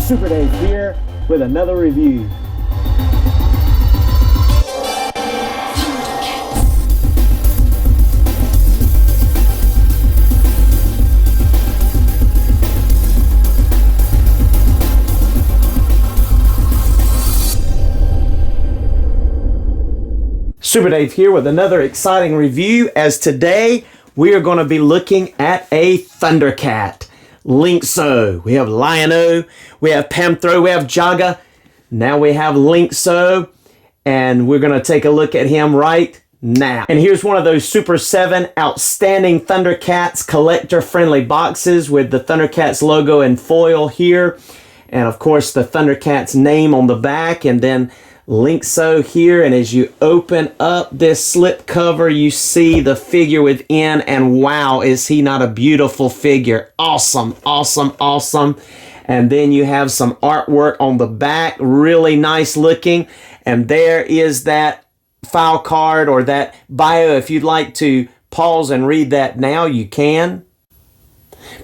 Super Dave here with another review. Super Dave here with another exciting review, as today we are going to be looking at a Thundercat Lynx-o. We have Lion-o, we have Panthro, we have Jaga. Now we have Lynx-o, and we're going to take a look at him right now. And here's one of those Super 7 outstanding Thundercats collector-friendly boxes with the Thundercats logo in foil here. And of course the Thundercats name on the back, and then Lynx-o here. And as you open up this slip cover, you see the figure within, and wow, is he not a beautiful figure? Awesome, awesome, awesome. And then you have some artwork on the back, really nice looking. And there is that file card or that bio. If you'd like to pause and read that now, you can.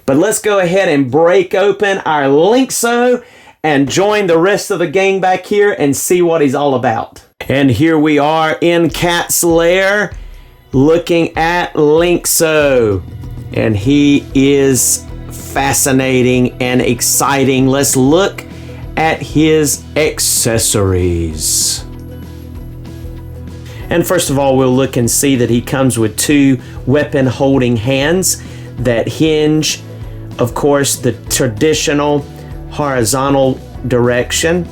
But let's go ahead and break open our Lynx-o and join the rest of the gang back here and see what he's all about. And here we are in Cat's lair looking at Lynx-o. And he is fascinating and exciting. Let's look at his accessories. And first of all, we'll look and see that he comes with two weapon holding hands that hinge, of course, the traditional horizontal direction.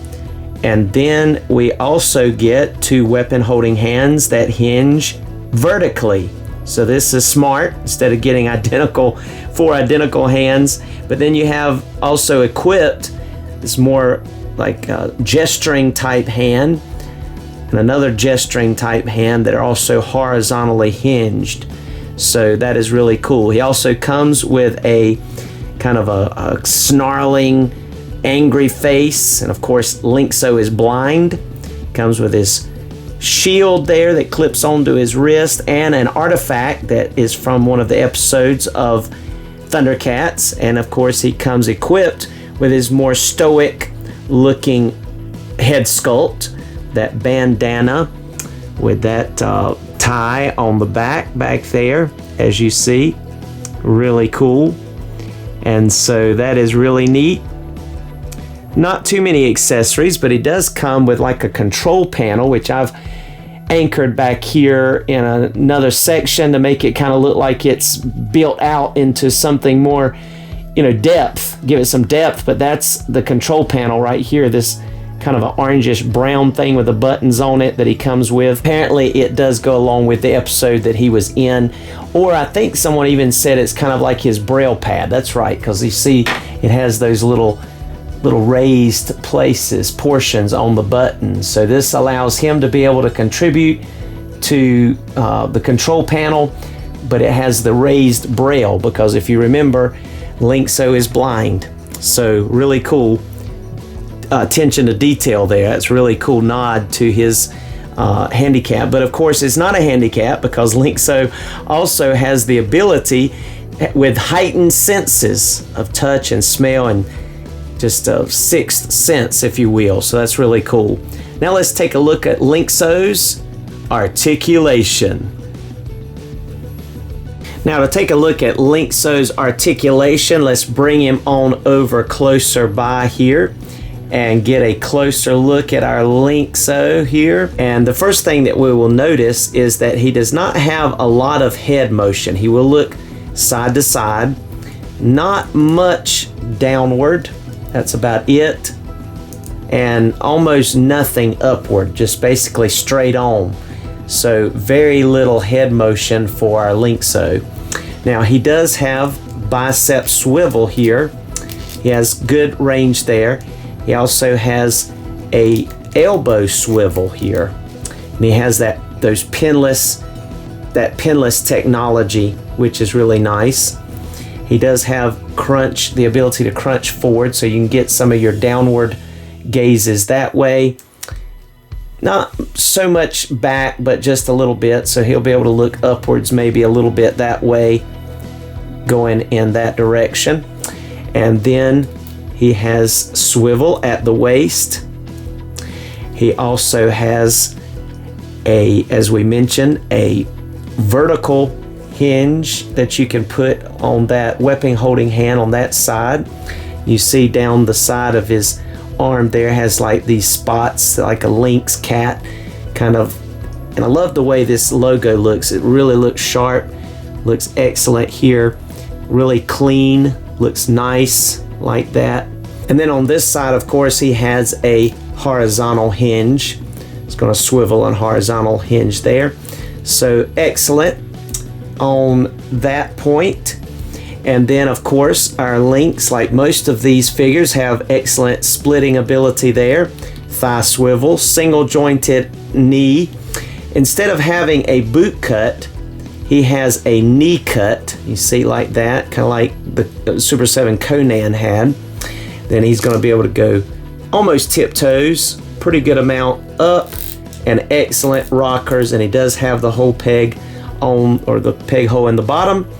And then we also get two weapon holding hands that hinge vertically. So this is smart, instead of getting four identical hands. But then you have also equipped this more like a gesturing type hand and another gesturing type hand that are also horizontally hinged. So that is really cool. He also comes with a kind of a snarling, angry face, and of course Lynx-o is blind. Comes with his shield there that clips onto his wrist, and an artifact that is from one of the episodes of Thundercats. And of course he comes equipped with his more stoic looking head sculpt, that bandana with that tie on the back there, as you see. Really cool. And so that is really neat. Not too many accessories, but it does come with like a control panel, which I've anchored back here in another section to make it kind of look like it's built out into something more, depth, give it some depth. But that's the control panel right here, this kind of an orangish brown thing with the buttons on it that he comes with. Apparently it does go along with the episode that he was in, or I think someone even said it's kind of like his braille pad. That's right, because you see it has those little raised portions on the buttons. So this allows him to be able to contribute to the control panel, but it has the raised braille, because if you remember, Lynx-o is blind. So really cool attention to detail there. That's really cool nod to his handicap. But of course it's not a handicap, because Lynx-o also has the ability with heightened senses of touch and smell, and just a sixth sense, if you will. So that's really cool. Now let's take a look at Lynx-o's articulation. Now to take a look at Lynx-o's articulation, let's bring him on over closer by here and get a closer look at our Lynx-o here. And the first thing that we will notice is that he does not have a lot of head motion. He will look side to side, not much downward. That's about it. And almost nothing upward, just basically straight on. So very little head motion for our Lynx-o. Now he does have bicep swivel here. He has good range there. He also has a elbow swivel here. And he has that pinless technology, which is really nice. He does have the ability to crunch forward, so you can get some of your downward gazes that way. Not so much back, but just a little bit, so he'll be able to look upwards maybe a little bit that way, going in that direction. And then He has swivel at the waist. He also has as we mentioned, a vertical hinge that you can put on that weapon holding hand on that side. You see down the side of his arm there has like these spots like a lynx cat kind of, and I love the way this logo looks. It really looks sharp, looks excellent here, really clean, looks nice like that. And then on this side, of course, he has a horizontal hinge. It's going to swivel and horizontal hinge there. So excellent on that point. And then, of course, our Lynx, like most of these figures, have excellent splitting ability there. Thigh swivel, single jointed knee. Instead of having a boot cut, he has a knee cut. You see, like that, kind of like the Super 7 Conan had. Then he's going to be able to go almost tiptoes, pretty good amount up, and excellent rockers. And he does have the whole peg on, or the peg hole in the bottom,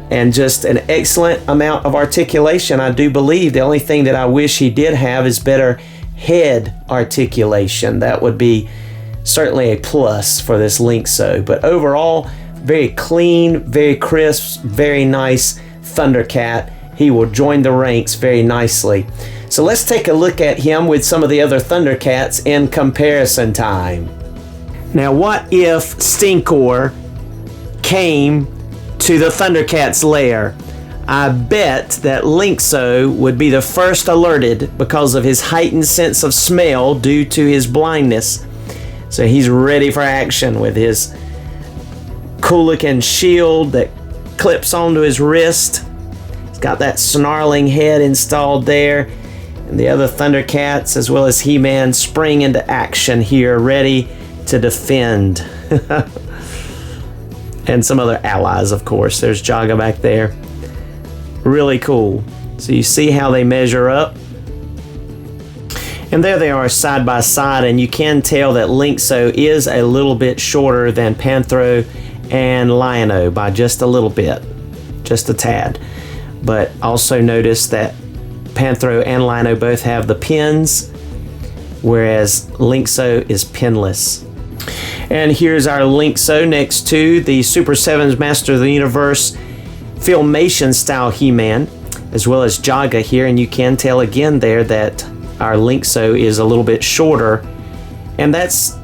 and just an excellent amount of articulation. I do believe the only thing that I wish he did have is better head articulation. That would be certainly a plus for this Lynx-o. But overall, very clean, very crisp, very nice Thundercat. He will join the ranks very nicely. So let's take a look at him with some of the other Thundercats in comparison time. Now, what if Stinkor came to the Thundercat's lair? I bet that Lynx-o would be the first alerted because of his heightened sense of smell due to his blindness. So he's ready for action with his cool looking shield that clips onto his wrist. He's got that snarling head installed there. And the other Thundercats, as well as He-Man, spring into action here, ready to defend. And some other allies, of course. There's Jaga back there. Really cool. So you see how they measure up. And there they are side by side, and you can tell that Lynx-o is a little bit shorter than Panthro and Lion-o by just a little bit, just a tad. But also notice that Panthro and Lion-o both have the pins, whereas Lynx-o is pinless. And here's our Lynx-o next to the Super 7's Master of the Universe Filmation style He-Man, as well as Jaga here. And you can tell again there that our Lynx-o is a little bit shorter, and that's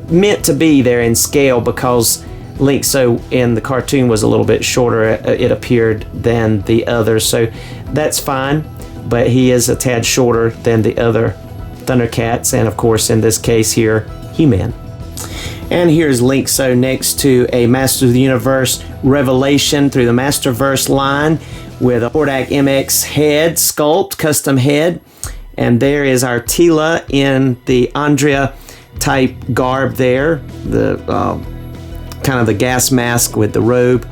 meant to be there in scale because Lynx-o in the cartoon was a little bit shorter, it appeared, than the others. So that's fine, but he is a tad shorter than the other Thundercats, and of course in this case here, He-Man. And here's Lynx-o next to a Master of the Universe Revelation through the Masterverse line with a Hordak MX head sculpt, custom head. And there is our Teela in the Andrea type garb there, the kind of the gas mask with the robe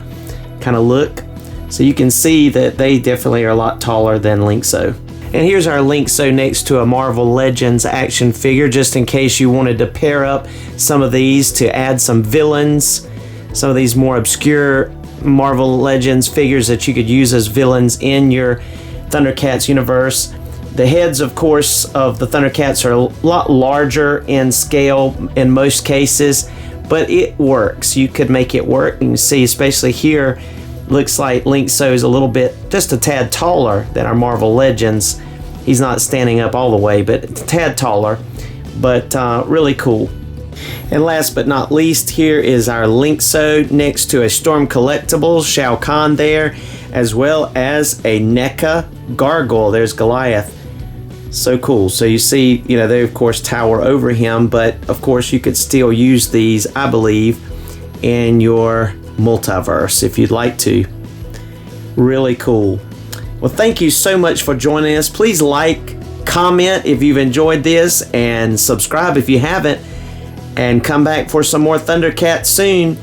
kind of look. So you can see that they definitely are a lot taller than Lynx-o. And here's our Lynx-o next to a Marvel Legends action figure, just in case you wanted to pair up some of these to add some villains, some of these more obscure Marvel Legends figures that you could use as villains in your Thundercats universe. The heads, of course, of the Thundercats are a lot larger in scale in most cases, but it works. You could make it work. You can see, especially here, looks like Lynx-o is a little bit, just a tad taller than our Marvel Legends. He's not standing up all the way, but a tad taller, but really cool. And last but not least, here is our Lynx-o next to a Storm Collectibles, Shao Kahn there, as well as a NECA Gargoyle. There's Goliath. So cool. So you see, you know, they of course tower over him, but of course you could still use these, I believe, in your multiverse if you'd like to. Really cool. Well, thank you so much for joining us. Please like, comment if you've enjoyed this, and subscribe if you haven't, and come back for some more Thundercats soon.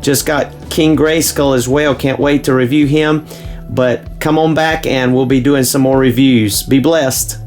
Just got King Grayskull as well. Can't wait to review him, but come on back and we'll be doing some more reviews. Be blessed.